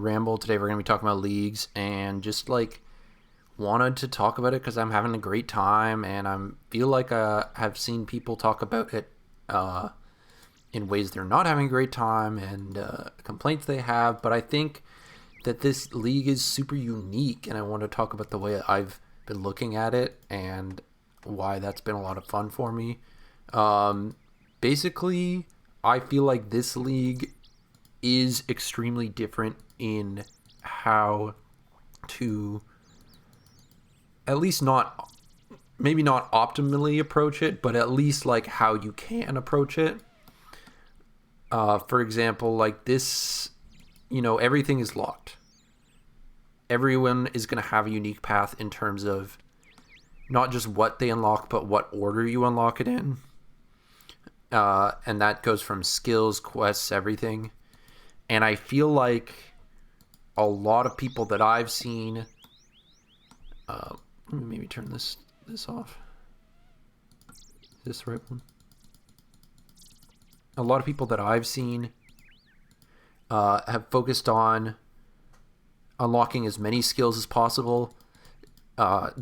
Ramble. Today we're going to be talking about leagues and just like wanted to talk about it because I'm having a great time and I feel like I have seen people talk about it in ways they're not having a great time and complaints they have. But I think that this league is super unique and I want to talk about the way I've been looking at it and why that's been a lot of fun for me. Basically, I feel like this league is extremely different in how to at least maybe not optimally approach it, but at least like how you can approach it. For example, like this, everything is locked. Everyone is going to have a unique path in terms of not just what they unlock, but what order you unlock it in. And that goes from skills, quests, everything. And I feel like a lot of people that I've seen, let me maybe turn this off. Is this the right one? A lot of people that I've seen have focused on unlocking as many skills as possible,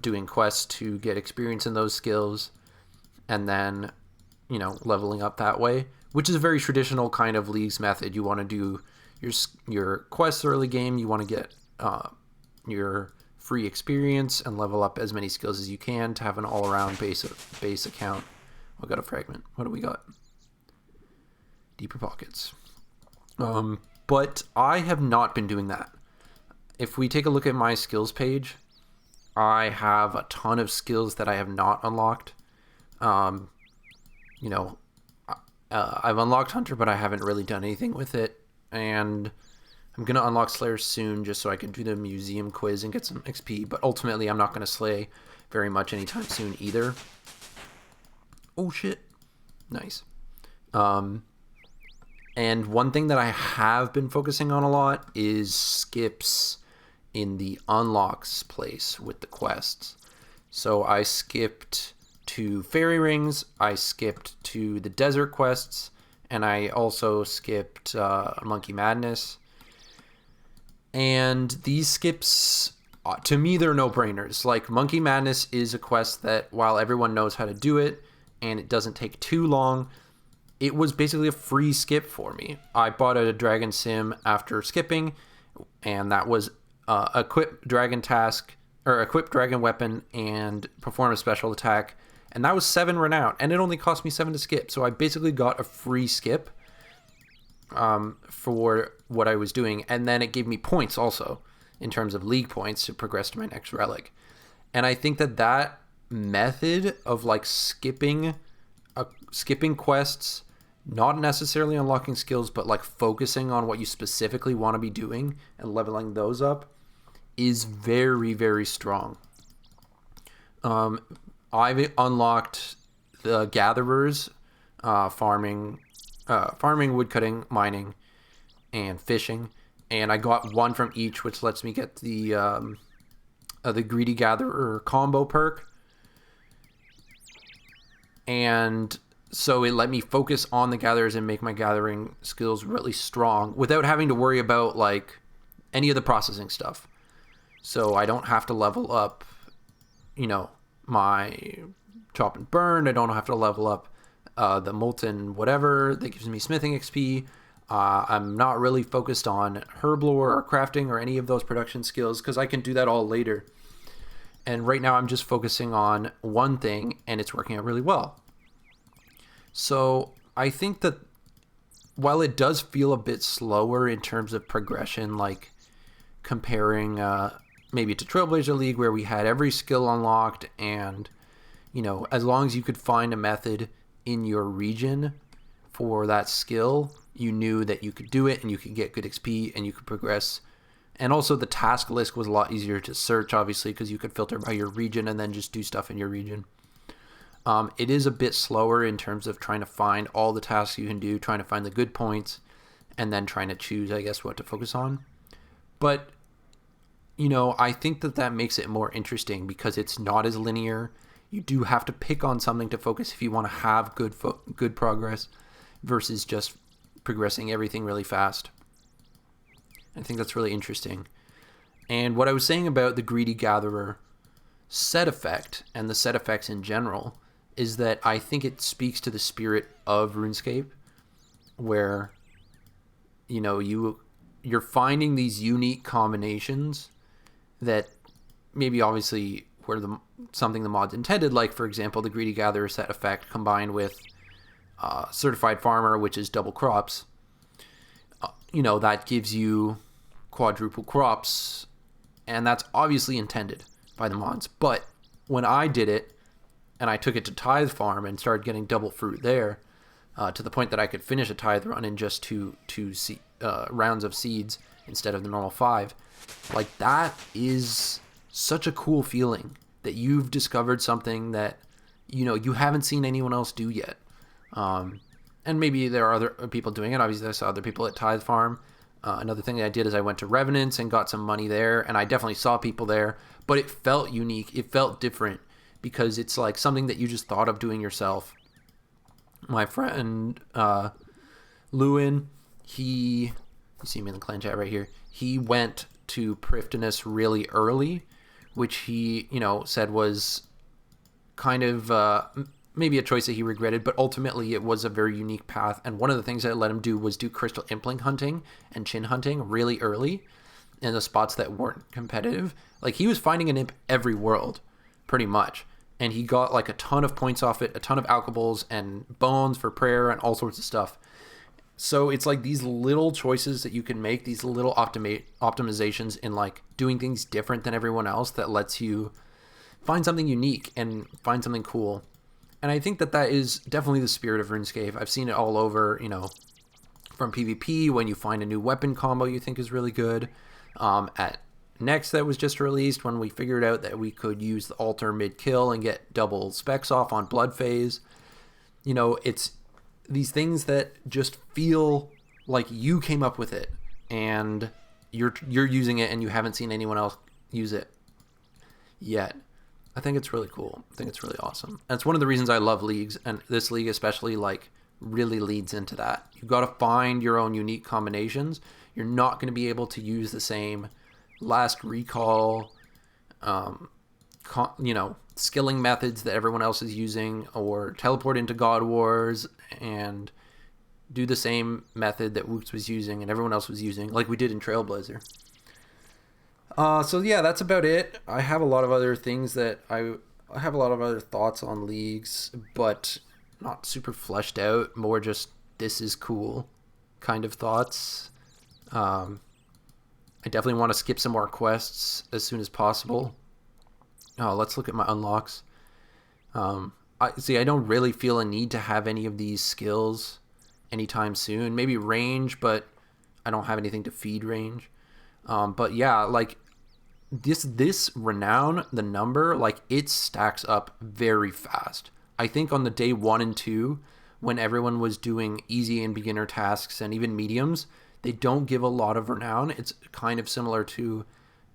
doing quests to get experience in those skills, and then, leveling up that way, which is a very traditional kind of leagues method. You want to do your quests early game, you want to get your free experience and level up as many skills as you can to have an all-around base account. We got a fragment. What do we got? Deeper pockets. But I have not been doing that. If we take a look at my skills page, I have a ton of skills that I have not unlocked. I've unlocked Hunter, but I haven't really done anything with it. And I'm going to unlock Slayer soon just so I can do the museum quiz and get some XP. But ultimately, I'm not going to slay very much anytime soon either. Oh, shit. Nice. And one thing that I have been focusing on a lot is skips in the unlocks place with the quests. So I skipped to Fairy Rings, I skipped to the Desert quests, and I also skipped Monkey Madness. And these skips, to me, they're no-brainers. Like, Monkey Madness is a quest that, while everyone knows how to do it, and it doesn't take too long, it was basically a free skip for me. I bought a Dragon Sim after skipping, and that was equip Dragon Task, or equip Dragon Weapon, and perform a special attack. And that was 7 renown, and it only cost me 7 to skip. So I basically got a free skip for what I was doing. And then it gave me points also, in terms of league points, to progress to my next relic. And I think that method of like skipping quests, not necessarily unlocking skills, but like focusing on what you specifically want to be doing and leveling those up, is very, very strong. I've unlocked the Gatherers, farming, woodcutting, mining, and fishing, and I got one from each, which lets me get the Greedy Gatherer combo perk, and so it let me focus on the Gatherers and make my gathering skills really strong without having to worry about like any of the processing stuff. So I don't have to level up, my Chop and Burn. I don't have to level up the Molten whatever that gives me smithing XP. I'm not really focused on Herblore or crafting or any of those production skills because I can do that all later. And right now I'm just focusing on one thing and it's working out really well. So I think that while it does feel a bit slower in terms of progression, like comparing maybe to Trailblazer League where we had every skill unlocked and, as long as you could find a method in your region for that skill, you knew that you could do it and you could get good XP and you could progress. And also the task list was a lot easier to search, obviously, because you could filter by your region and then just do stuff in your region. It is a bit slower in terms of trying to find all the tasks you can do, trying to find the good points, and then trying to choose, I guess, what to focus on. But I think that makes it more interesting because it's not as linear. You do have to pick on something to focus if you want to have good progress versus just progressing everything really fast. I think that's really interesting. And what I was saying about the Greedy Gatherer set effect and the set effects in general is that I think it speaks to the spirit of RuneScape, where you're finding these unique combinations that maybe obviously were something the mods intended, like for example the Greedy Gatherer set effect combined with Certified Farmer, which is double crops. That gives you quadruple crops, and that's obviously intended by the mods. But when I did it and I took it to Tithe Farm and started getting double fruit there, to the point that I could finish a Tithe run in just two rounds of seeds instead of the normal 5, like that is such a cool feeling that you've discovered something that you haven't seen anyone else do yet. And maybe there are other people doing it. Obviously, I saw other people at Tithe Farm. Another thing that I did is I went to Revenants and got some money there, and I definitely saw people there, but it felt unique. It felt different because it's like something that you just thought of doing yourself. My friend Lewin, you see me in the clan chat right here, he went to Prifddinas really early, which he said was kind of maybe a choice that he regretted, but ultimately it was a very unique path. And one of the things that it let him do was do crystal impling hunting and chin hunting really early in the spots that weren't competitive. Like he was finding an imp every world pretty much, and he got like a ton of points off it, a ton of alkables and bones for prayer and all sorts of stuff. So it's like these little choices that you can make, these little optimizations in like doing things different than everyone else that lets you find something unique and find something cool. And I think that is definitely the spirit of RuneScape. I've seen it all over, from PvP, when you find a new weapon combo you think is really good. At Next, that was just released, when we figured out that we could use the altar mid-kill and get double specs off on Blood Phase. It's these things that just feel like you came up with it, and you're using it, and you haven't seen anyone else use it yet. I think it's really cool. I think it's really awesome. And it's one of the reasons I love leagues, and this league especially really leads into that. You've got to find your own unique combinations. You're not going to be able to use the same last recall, skilling methods that everyone else is using, or teleport into God Wars and do the same method that Woots was using and everyone else was using, like we did in Trailblazer. So yeah, that's about it. I have a lot of other things that I have a lot of other thoughts on leagues, but not super fleshed out, more just this is cool kind of thoughts. I definitely want to skip some more quests as soon as possible. Let's look at my unlocks. I don't really feel a need to have any of these skills anytime soon. Maybe range, but I don't have anything to feed range. But yeah, like this renown, the number, like it stacks up very fast. I think on the day 1 and 2, when everyone was doing easy and beginner tasks and even mediums, they don't give a lot of renown. It's kind of similar to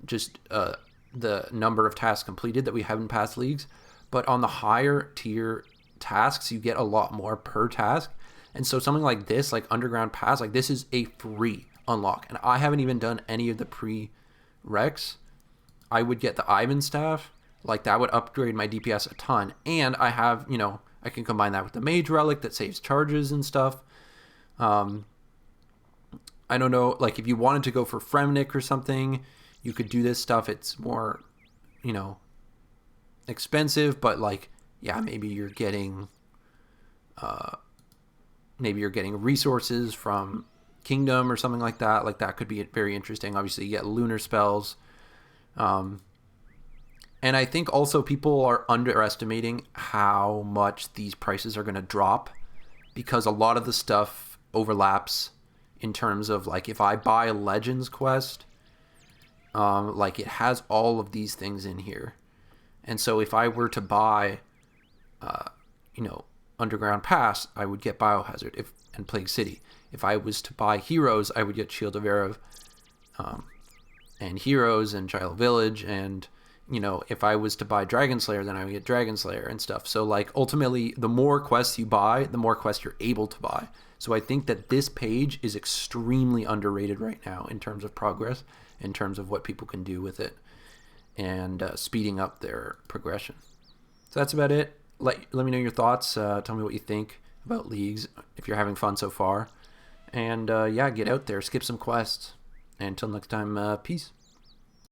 just the number of tasks completed that we have in past leagues. But on the higher tier tasks, you get a lot more per task. And so something like this, like Underground Pass, like this is a free unlock. And I haven't even done any of the pre-recs. I would get the Ivan staff. Like that would upgrade my DPS a ton. And I have, I can combine that with the Mage Relic that saves charges and stuff. I don't know, like if you wanted to go for Fremnik or something, you could do this stuff. It's more, expensive, but like, yeah, maybe you're getting resources from Kingdom or something like that. Like that could be very interesting. Obviously, you get lunar spells. And I think also people are underestimating how much these prices are going to drop, because a lot of the stuff overlaps in terms of like if I buy a Legends quest, like it has all of these things in here. And so if I were to buy, Underground Pass, I would get Biohazard and Plague City. If I was to buy Heroes, I would get Shield of Erev, and Heroes and Child Village. And you know, if I was to buy Dragon Slayer, then I would get Dragon Slayer and stuff. So like ultimately, the more quests you buy, the more quests you're able to buy. So I think that this page is extremely underrated right now in terms of progress, in terms of what people can do with it, and speeding up their progression. So that's about it. Let me know your thoughts. Tell me what you think about leagues, if you're having fun so far. And yeah, get out there, skip some quests. And until next time, peace.